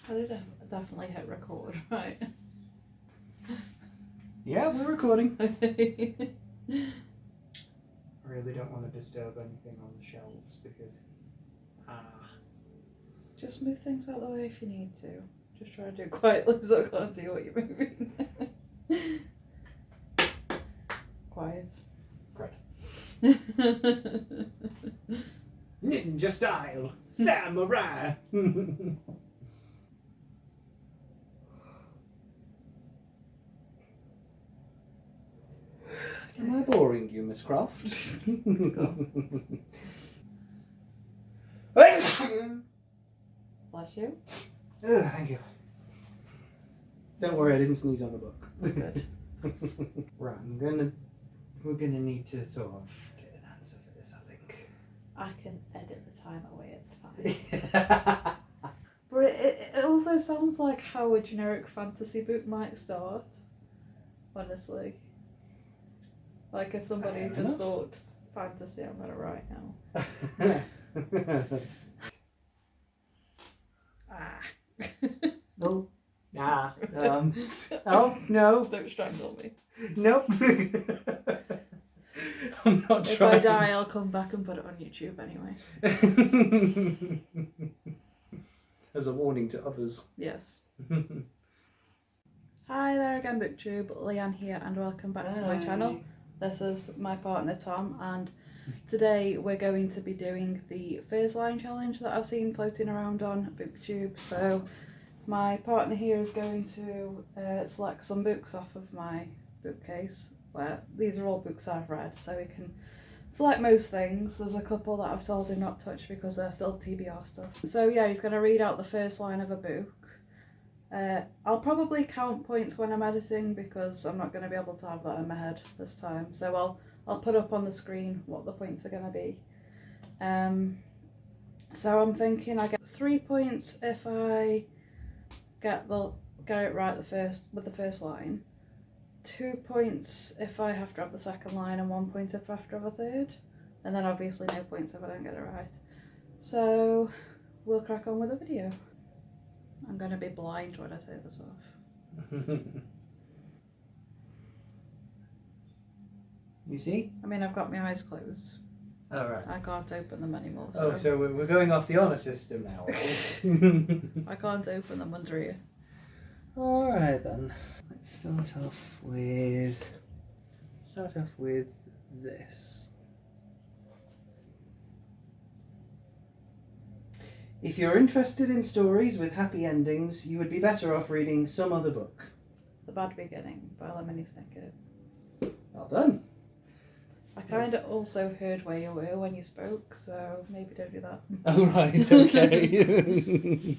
I did definitely hit record, right? Yeah, we're recording. Okay. I really don't want to disturb anything on the shelves because... Just move things out of the way if you need to. Just try to do it quietly so I can't see what you're moving. Quiet. Great. Ninja style! Samurai! Am I boring you, Miss Croft? Bless you. Thank you. Don't worry, I didn't sneeze on the book. Good. Right, we're gonna need to sort of get an answer for this, I think. I can edit the time away, it's fine. But it also sounds like how a generic fantasy book might start, honestly. Like if somebody Fair just enough. thought, fantasy, I'm gonna write now. Oh, nah. Oh, no. Don't strangle me. Nope. I'm not If trying. I die, I'll come back and put it on YouTube anyway. As a warning to others. Yes. Hi there again, BookTube. Leanne here, and welcome back to my channel. This is my partner Tom, and today we're going to be doing the Furs Line challenge that I've seen floating around on BookTube. So my partner here is going to select some books off of my bookcase, where these are all books I've read, so we can select most things. There's a couple that I've told him not to touch because they're still TBR stuff. So yeah, he's going to read out the first line of a book. I'll probably count points when I'm editing because I'm not going to be able to have that in my head this time. So I'll put up on the screen what the points are going to be. So I'm thinking I get 3 points if I get it right with the first line. 2 points if I have to have the second line, and 1 point if I have to have a third. And then obviously no points if I don't get it right. So we'll crack on with the video. I'm going to be blind when I take this off. You see? I mean, I've got my eyes closed. Oh, right. I can't open them anymore. Oh, so we're going off the honour system now. I can't open them under here. Alright then. Let's start off with this. If you're interested in stories with happy endings, you would be better off reading some other book. The Bad Beginning by Lemony Snicket. Well done. I kind of also heard where you were when you spoke, so maybe don't do that. Oh, right, okay.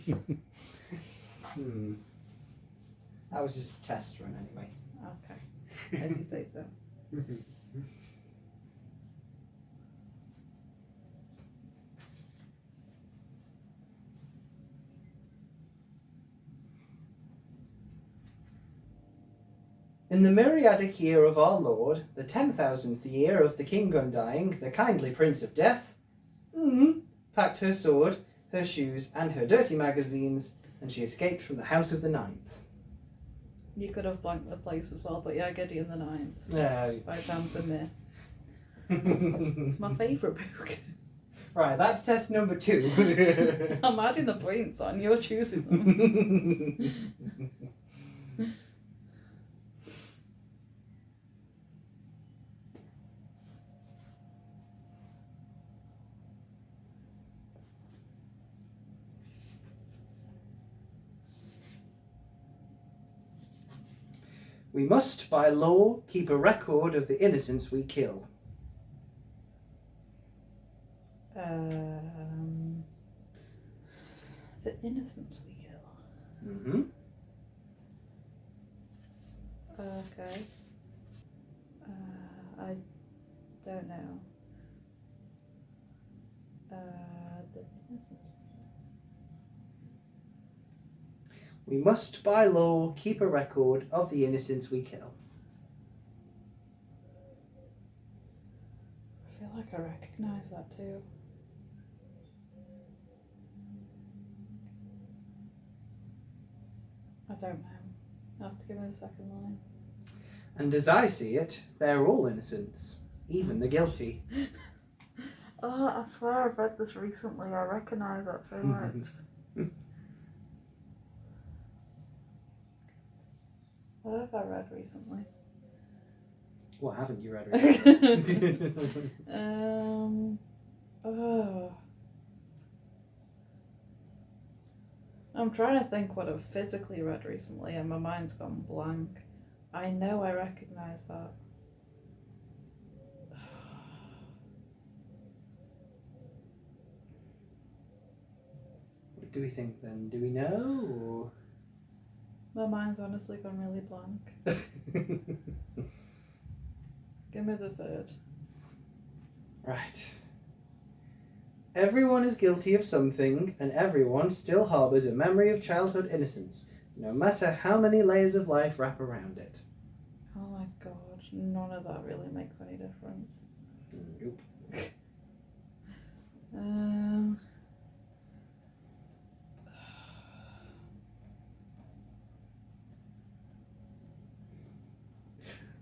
That was just a test run anyway. Okay, as you say so. In the myriadic year of our Lord, the 10,000th year of the king undying, the kindly prince of death, packed her sword, her shoes, and her dirty magazines, and she escaped from the house of the ninth. You could have blanked the place as well, but yeah, Gideon the Ninth by Tamsin Muir. It's my favourite book. Right, that's test number 2. I'm adding the points on, you're choosing them. We must, by law, keep a record of the innocents we kill. The innocents we kill. Okay. I don't know. The innocents. We must, by law, keep a record of the innocents we kill. I feel like I recognise that too. I don't know. I'll have to give me the second line. And as I see it, they're all innocents, even the guilty. Oh, I swear I've read this recently. I recognise that so much. What have I read recently? What haven't you read recently? Oh. I'm trying to think what I've physically read recently and my mind's gone blank. I know I recognise that. What do we think then? Do we know? My mind's honestly gone really blank. Or... Give me the third. Right. Everyone is guilty of something, and everyone still harbours a memory of childhood innocence, no matter how many layers of life wrap around it. Oh my god, none of that really makes any difference. Nope.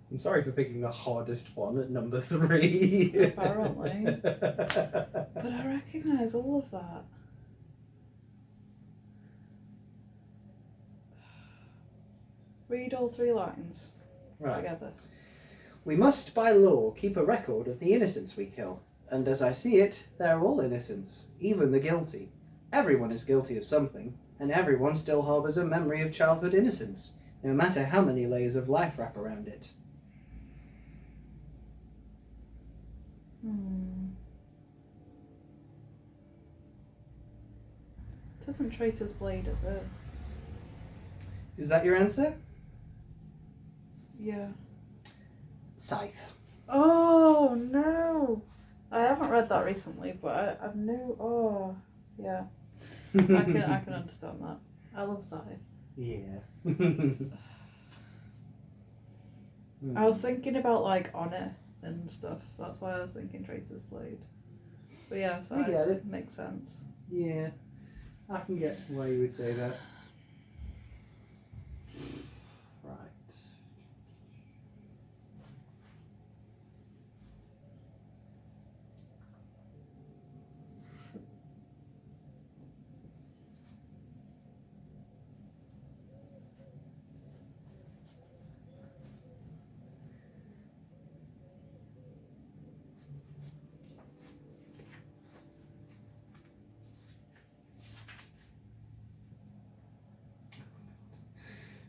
I'm sorry for picking the hardest one at number 3. Apparently. But I recognise all of that. Read all 3 lines together. We must by law keep a record of the innocents we kill, and as I see it, they're all innocents, even the guilty. Everyone is guilty of something, and everyone still harbours a memory of childhood innocence, no matter how many layers of life wrap around it. It isn't Traitor's Blade, is it? Is that your answer? Yeah. Scythe. Oh no! I haven't read that recently, but I know. Oh, yeah. I can understand that. I love Scythe. Yeah. I was thinking about like Honor and stuff. That's why I was thinking Traitor's Blade. But yeah, I get it. Makes sense. Yeah, I can get why you would say that. Right.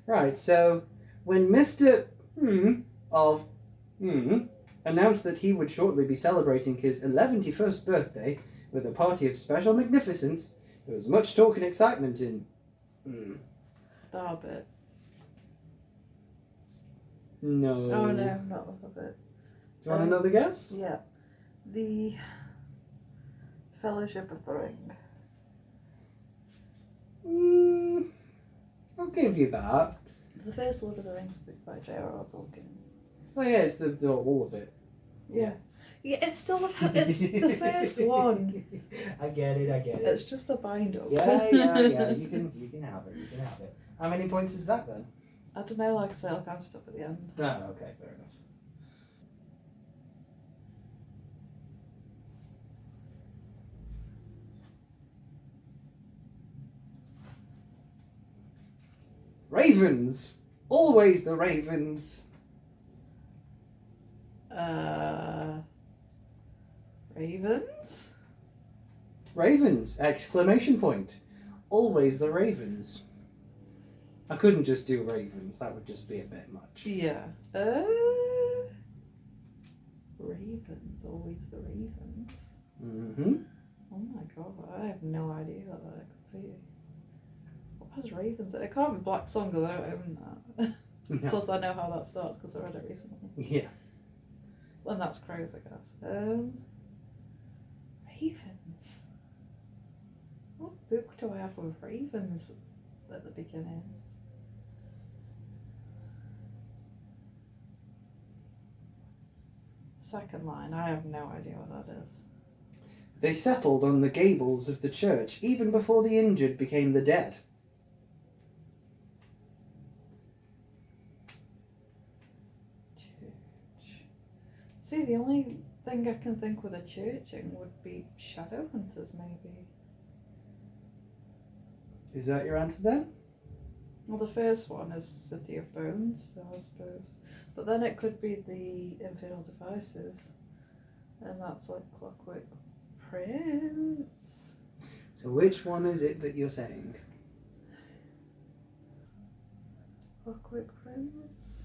Right, so when Mr. of announced that he would shortly be celebrating his 11th birthday with a party of special magnificence, there was much talk and excitement in That bit. No. Oh no, not that bit. Do you want another guess? Yeah. The Fellowship of the Ring. I'll give you that. The first Lord of the Rings book by J.R.R. Tolkien. Oh yeah, it's the all of it. Yeah. Yeah, it's still it's the first one. I get it. It's just a bind up. Yeah. You can have it. How many points is that then? I don't know, like I say, I'll count it up at the end. No, okay, fair enough. Ravens! Always the ravens! Ravens? Ravens! Exclamation point. Always the ravens. I couldn't just do ravens, that would just be a bit much. Yeah. Ravens, always the ravens. Mm-hmm. Oh my god, I have no idea what that could be. What has ravens? It can't be Black Song because I don't own that. No. Plus I know how that starts because I read it recently. Yeah. And that's crows, I guess. Ravens. What book do I have with ravens at the beginning? Second line, I have no idea what that is. They settled on the gables of the church even before the injured became the dead. See, the only thing I can think with a churching would be shadow hunters, maybe. Is that your answer then? Well, the first one is City of Bones, so I suppose. But then it could be the Infernal Devices, and that's like Clockwork Prince. So which one is it that you're saying? Clockwork Prince?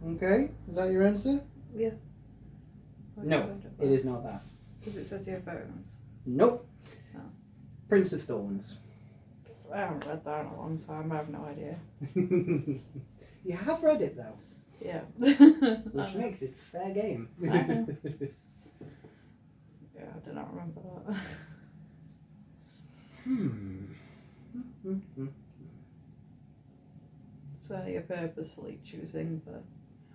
Okay, is that your answer? Yeah. No, it is not that. Is it City of Bones? Nope. Oh. Prince of Thorns. I haven't read that in a long time, I have no idea. You have read it though. Yeah. Which makes it fair game. I know. Yeah, I do not remember that. So you're purposefully choosing the...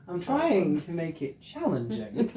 I'm trying to make it challenging.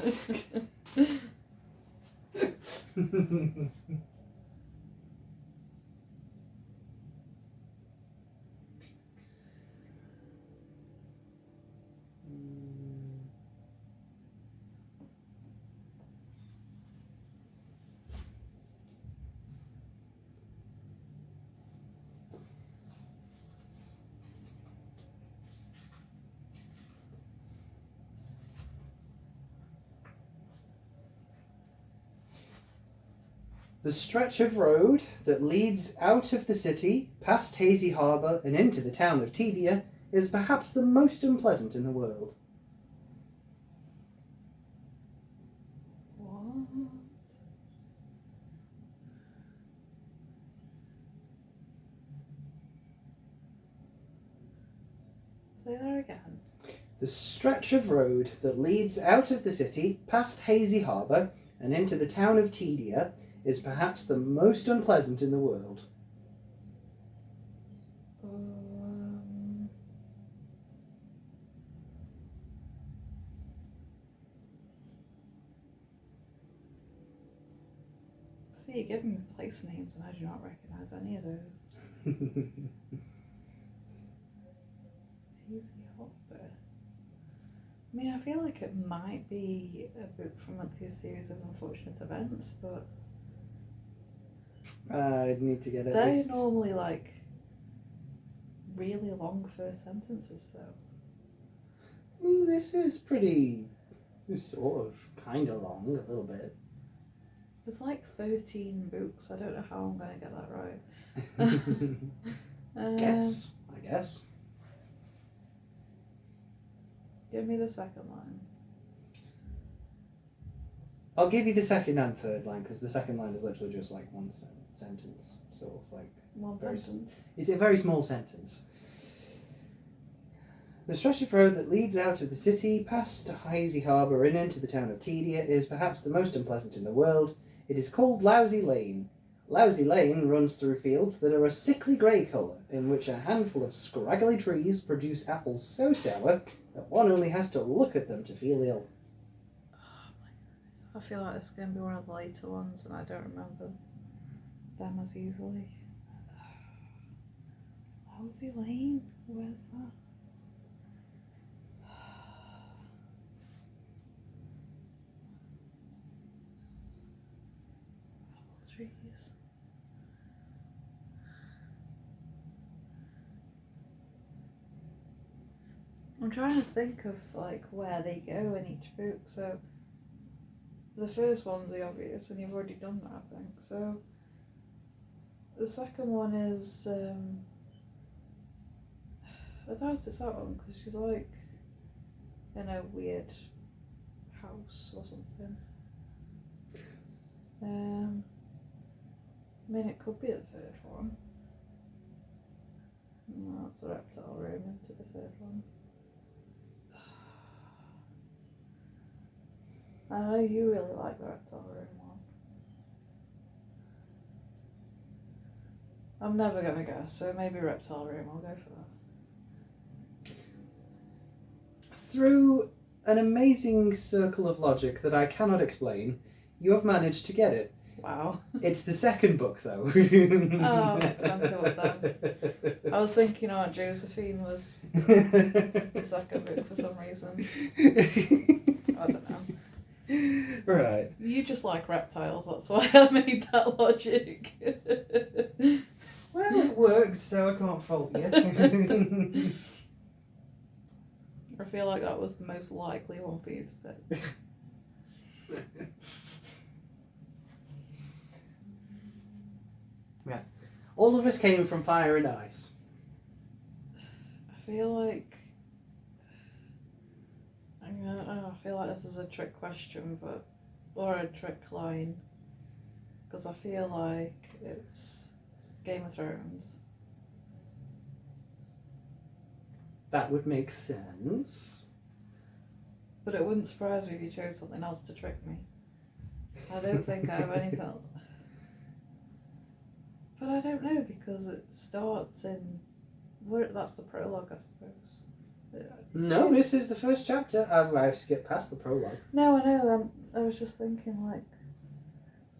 The stretch of road that leads out of the city, past Hazy Harbour and into the town of Tedia, is perhaps the most unpleasant in the world. What? Say that again. The stretch of road that leads out of the city, past Hazy Harbour and into the town of Tedia, is perhaps the most unpleasant in the world. See, you're giving me place names and I do not recognise any of those. Hazy Harbour. I mean, I feel like it might be a book from like a series of unfortunate events, but I'd need to get it. they're normally like really long first sentences, though. I mean, this is pretty. It's sort of kind of long, a little bit. It's like 13 books. I don't know how I'm going to get that right. Guess, I guess. Give me the second line. I'll give you the second and third line because the second line is literally just like one sentence, sort of like. One Very sentence. It's a very small sentence. The stretch of road that leads out of the city, past Hazy Harbour and into the town of Tedia is perhaps the most unpleasant in the world. It is called Lousy Lane. Lousy Lane runs through fields that are a sickly grey colour, in which a handful of scraggly trees produce apples so sour that one only has to look at them to feel ill. I feel like this is going to be one of the later ones and I don't remember them as easily. Lousy Lane? Where's that? Apple trees. I'm trying to think of like where they go in each book. So the first one's the obvious, and you've already done that, I think. So the second one is I thought it's that one because she's like in a weird house or something. I mean, it could be the third one. No, that's the reptile room into the third one. I know you really like the reptile room one. I'm never gonna guess, so maybe reptile room. I'll go for that. Through an amazing circle of logic that I cannot explain, you have managed to get it. Wow. It's the second book, though. Oh, makes sense to it then. I was thinking Aunt Josephine was the second book for some reason. I don't know. Right. You just like reptiles, that's why I made that logic. Well, it worked, so I can't fault you. I feel like that was the most likely one for you to pick. Yeah. All of us came from fire and ice. I feel like I feel like this is a trick question, or a trick line, because I feel like it's Game of Thrones. That would make sense. But it wouldn't surprise me if you chose something else to trick me. I don't think I have anything else. But I don't know, because it starts in... That's the prologue, I suppose. No, this is the first chapter. I've skipped past the prologue. No, I know. I was just thinking, like...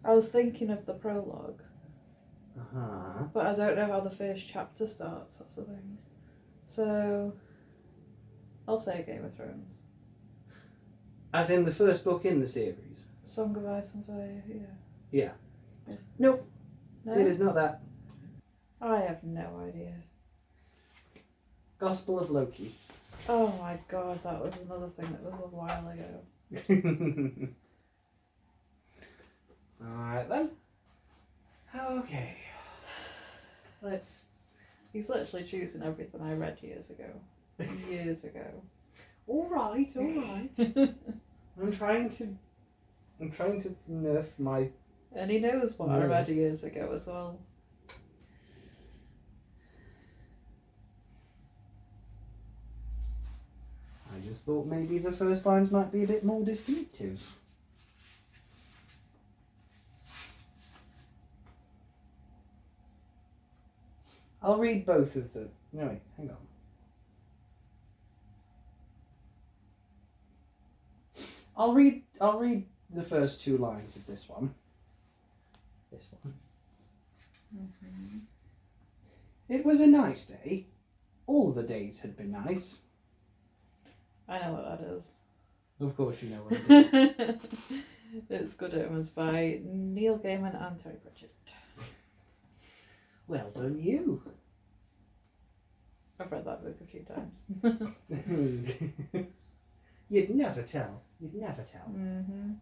I was thinking of the prologue. Uh-huh. But I don't know how the first chapter starts, that's the thing. So... I'll say Game of Thrones. As in the first book in the series? Song of Ice and Fire, Yeah. Yeah. Nope. No? It is not that. I have no idea. Gospel of Loki. Oh my god, that was another thing that was a while ago. Alright then. Okay. Let's... He's literally choosing everything I read years ago. Years ago. Alright. I'm trying to nerf my... And he knows what I read years ago as well. I just thought maybe the first lines might be a bit more distinctive. I'll read both of them. No, wait, hang on. I'll read the first two lines of this one. This one. Mm-hmm. It was a nice day. All the days had been nice. I know what that is. Of course you know what it is. It's Good Omens by Neil Gaiman and Terry Pratchett. Well done you. I've read that book a few times. You'd never tell. You'd never tell. Mm-hmm.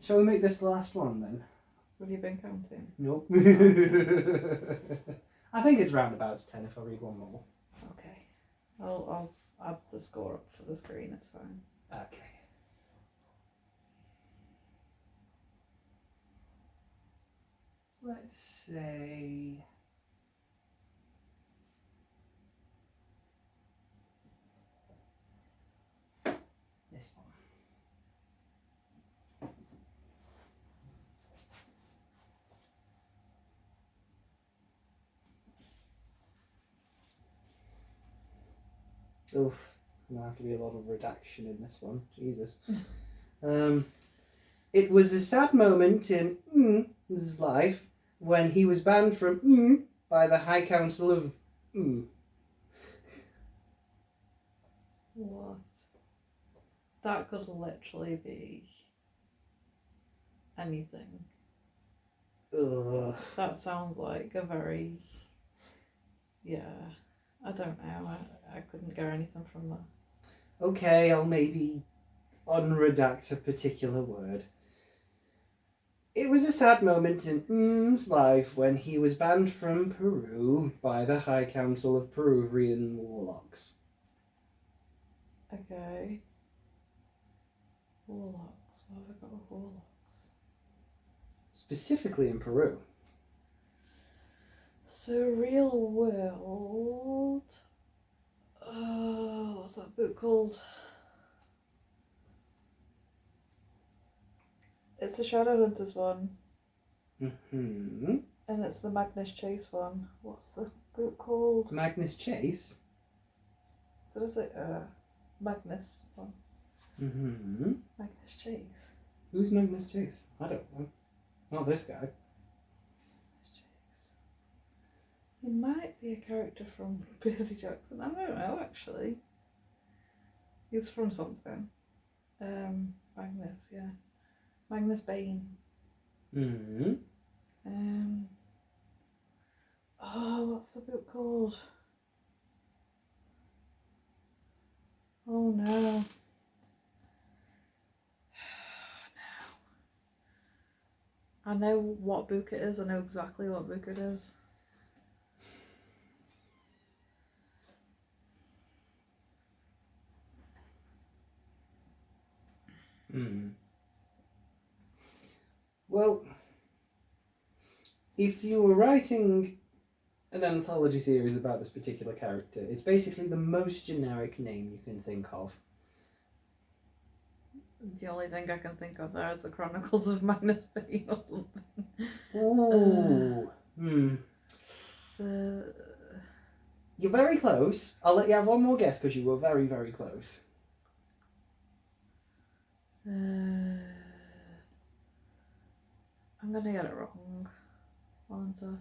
Shall we make this the last one then? Have you been counting? Nope. I think it's roundabouts 10 if I read one more. Okay. I'll add the score up for the screen, it's fine. Okay. Let's say... this one. Oof, gonna have to be a lot of redaction in this one. Jesus. It was a sad moment in his life when he was banned from by the High Council of What? That could literally be anything. Ugh. That sounds like a very... Yeah, I don't know. I couldn't get anything from that. Okay, I'll maybe unredact a particular word. It was a sad moment in M's life when he was banned from Peru by the High Council of Peruvian Warlocks. Okay. Warlocks. What have I got with warlocks? Specifically in Peru. So, real world... what's that book called? It's the Shadowhunters one. Mm-hmm. And it's the Magnus Chase one. What's the book called? Magnus Chase? What is it? Magnus one. Mm-hmm. Magnus Chase. Who's Magnus Chase? I don't know. Not this guy. He might be a character from Percy Jackson. I don't know, actually. He's from something. Magnus, yeah. Magnus Bane. Mm-hmm. Oh, what's the book called? Oh no. I know what book it is. I know exactly what book it is. Well, if you were writing an anthology series about this particular character, it's basically the most generic name you can think of. The only thing I can think of there is the Chronicles of Magnus Bane or something. Ooh. You're very close. I'll let you have one more guess because you were very, very close. I'm gonna get it wrong, aren't I?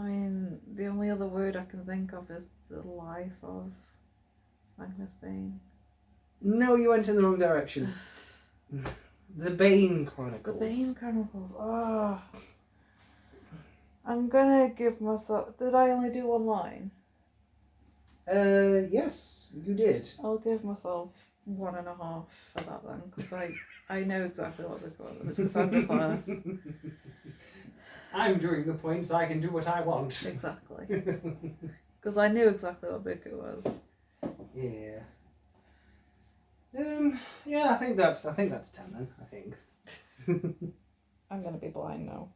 I mean, the only other word I can think of is the life of Magnus Bane. No, you went in the wrong direction. The Bane Chronicles. The Bane Chronicles. Oh. I'm gonna give myself. Did I only do one line? Yes, you did. I'll give myself 1.5 for that then, because I know exactly what they're called. It's Cassandra Clare. I'm doing the points. I can do what I want. Exactly. Because I knew exactly what book it was. Yeah. Yeah, I think that's 10 then. I think. I'm gonna be blind now.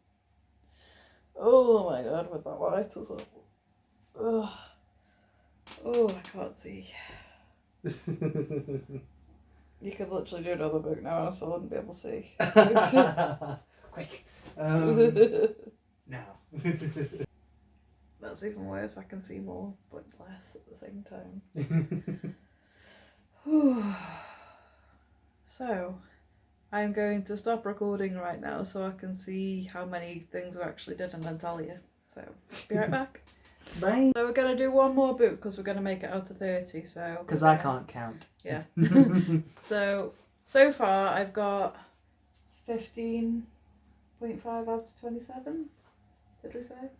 Oh my god, with that light as well. Ugh. Oh, I can't see. You could literally do another book now and I still wouldn't be able to see. Quick. Now. That's even worse. I can see more but less at the same time. So, I'm going to stop recording right now so I can see how many things I actually did and then tell you. So, be right back. Bye. So we're going to do one more book because we're going to make it out to 30. So because I can't count. Yeah. So far I've got 15.5 out of 27. Did we say?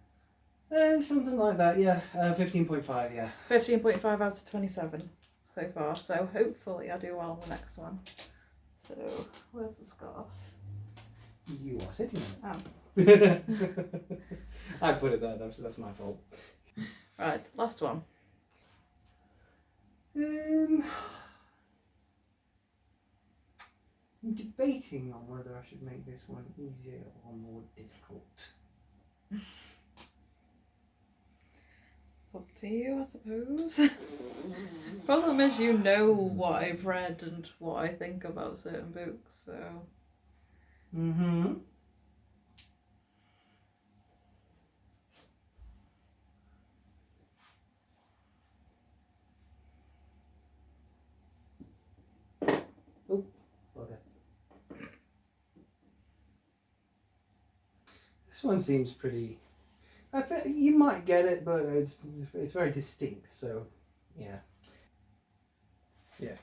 Something like that, yeah. 15.5, yeah. 15.5 out of 27 so far. So hopefully I do well on the next one. So where's the scarf? You are sitting on it. Oh. I put it there though, so that's my fault. Right, last one. I'm debating on whether I should make this one easier or more difficult. It's up to you, I suppose. Problem is, you know what I've read and what I think about certain books, so. Mm-hmm. Oh, okay. This one seems pretty. I think you might get it, but it's very distinct. So, yeah. Yeah.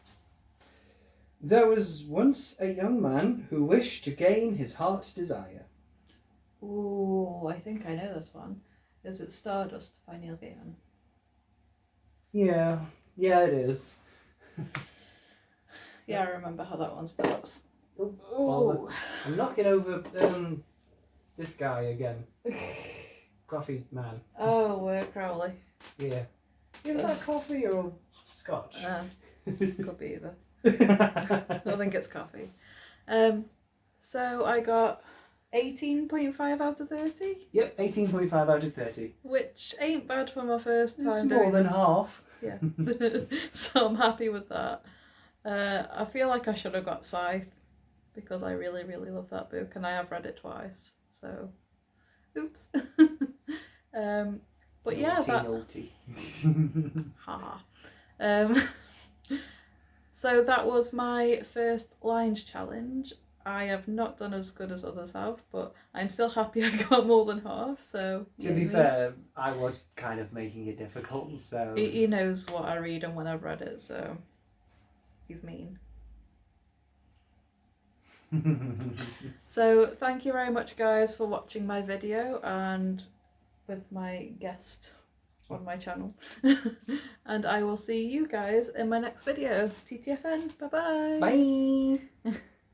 There was once a young man who wished to gain his heart's desire. Ooh, I think I know this one. Is it Stardust by Neil Gaiman? Yeah, it is. Yeah, I remember how that one starts. Oh, I'm knocking over this guy again. Coffee man. Oh, Crowley. Yeah. Is that coffee or scotch? Could be either. I think it's coffee. So I got 18.5 out of 30. Yep, 18.5 out of 30. Which ain't bad for my first time. It's more than half. Yeah. So I'm happy with that. I feel like I should have got Scythe because I really, really love that book and I have read it twice. So, oops. But yeah, naughty. Haha. So that was my first lines challenge. I have not done as good as others have, but I'm still happy I got more than half. So To be fair, I was kind of making it difficult, so he knows what I read and when I've read it, so he's mean. So thank you very much, guys, for watching my video and with my guest on my channel. And I will see you guys in my next video. TTFN. Bye-bye. Bye.